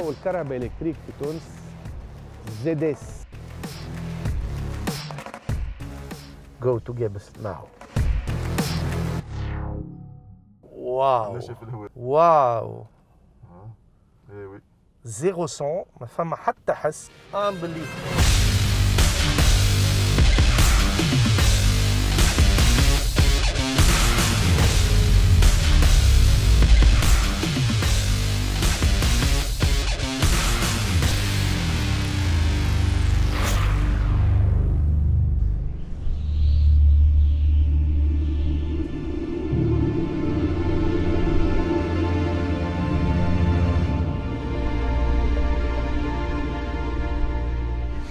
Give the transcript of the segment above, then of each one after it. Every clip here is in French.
والكهرباء الكتريك في تونس ZS. Go to Gibbs now. واو واو. ايه وي 0 ما فما حتى حس. Unbelievable.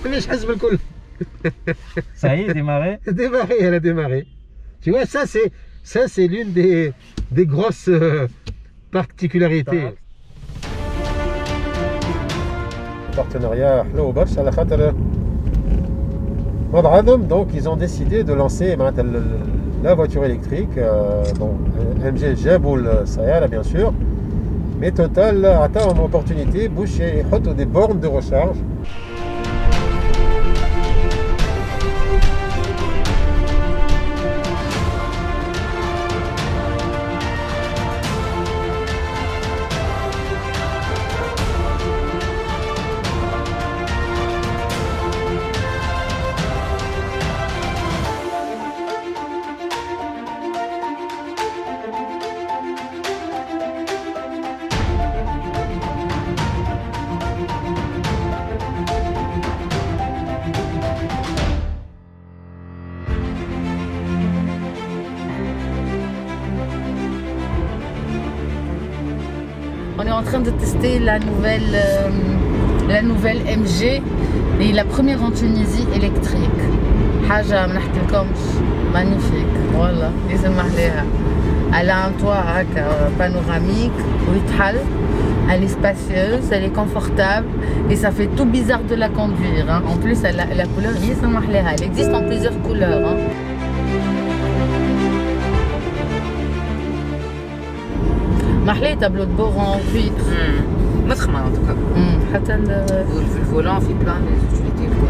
كلش حزب الكل. Ça y est, démarré. Démarré, elle a démarré. Tu vois, ça c'est l'une des grosses particularités. Partenariat حلو برشا على خاطر بعضهم donc ils ont décidé de lancer la voiture électrique. Bon, MG جابوا السيارة bien sûr, mais Total عطاهم opportunité باش يحطوا des bornes de recharge. On est en train de tester la nouvelle MG et la première en Tunisie électrique. حاجة ما نحكي لكمش magnifique. والله لازم عليها. Elle a un toit panoramique ويتحل. Elle est spacieuse, elle est confortable et ça fait tout bizarre de la conduire. Hein. En plus, la couleur, elle existe en plusieurs couleurs. Hein. محلي تابلو دو بور en cuir. مضخمة en tout cas. حتى في الفولان في بلان لي زوتيليتي كل.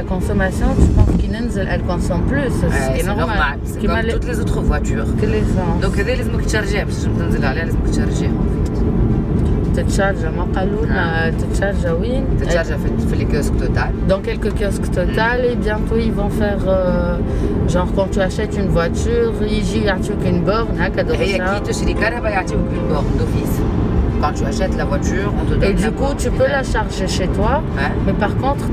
La consommation, tu penses qu'Inenzel elle consomme plus? C'est normal. C'est comme toutes les autres voitures. Que les gens. Donc هذا لازمك تشارجيها باش تنزل عليها لازمك تشارجيها. تتشارج ما قالوا لنا تتشارج وين؟ تتشارج في les kiosques Total. Dans quelques kiosques Total et bientôt ils vont faire genre quand tu achètes une voiture يجي يعطيوك une borne هكا de هي recharge. كي تشري كهرباء يعطيوك une borne d'office. Quand tu achètes la voiture, on te donne. Et du coup, tu peux la charger chez toi, mais par contre,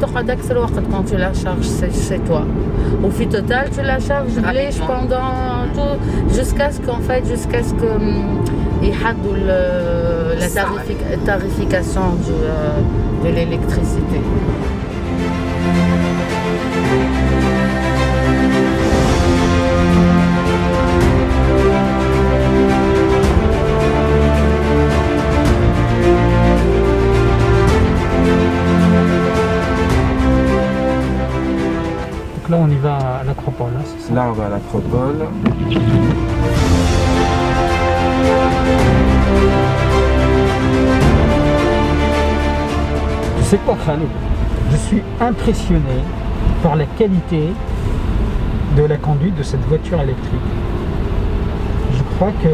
quand tu la charges chez toi. Au fil total, tu la charges pendant tout, jusqu'à ce que ils hadou la tarification de l'électricité. Là, on y va à l'Acropole, hein, c'est ça? Là, on va à l'Acropole. Tu sais quoi, Khaled? Je suis impressionné par la qualité de la conduite de cette voiture électrique. Je crois que...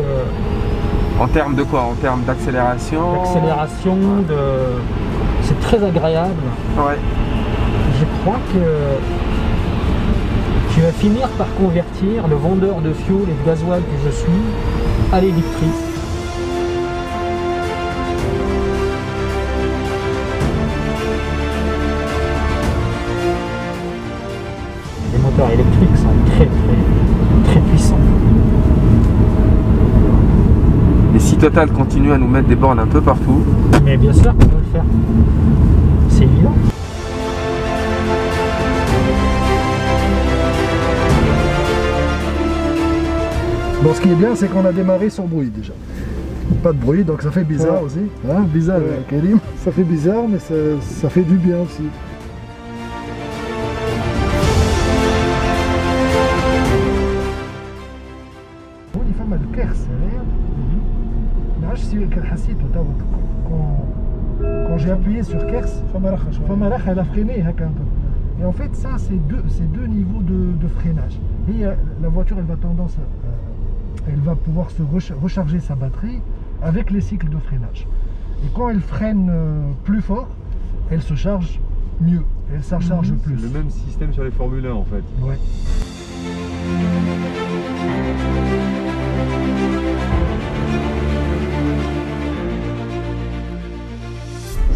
En termes de quoi? En termes d'accélération? L'accélération, c'est très agréable. Ouais. Je crois que tu vas finir par convertir le vendeur de fioul et de gasoil que je suis à l'électrique. Les moteurs électriques sont très puissants. Et si Total continue à nous mettre des bornes un peu partout? Mais bien sûr qu'on va le faire. C'est évident. Bon, ce qui est bien, c'est qu'on a démarré sans bruit déjà. Pas de bruit, donc ça fait bizarre aussi. Hein, bizarre, Karim. Ça fait bizarre, mais ça fait du bien aussi. هوني فما الكرس هذايا ما عرفتش سي كان حسيته توا quand j'ai appuyé sur Kers, Famaracha elle a freiné هكا. Et en fait ça c'est deux niveaux de freinage. Et la voiture elle va elle va pouvoir se recharger sa batterie avec les cycles de freinage. Et quand elle freine plus fort, elle se charge mieux, elle se charge plus. C'est le même système sur les Formule 1 en fait. Ouais.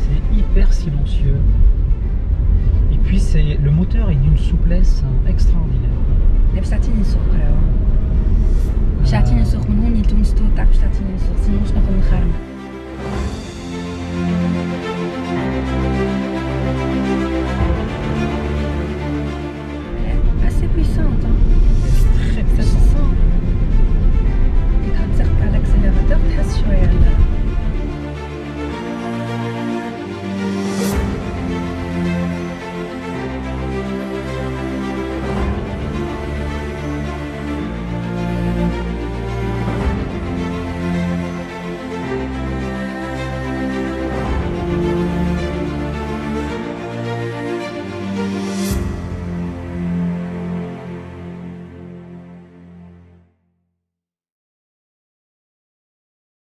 C'est hyper silencieux. Et puis le moteur est d'une souplesse extraordinaire. باش تعطيني سوق راهو باش تعطيني سوق من هون يتونس تو تاع باش تعطيني سوق سينو باش نقعد نخرم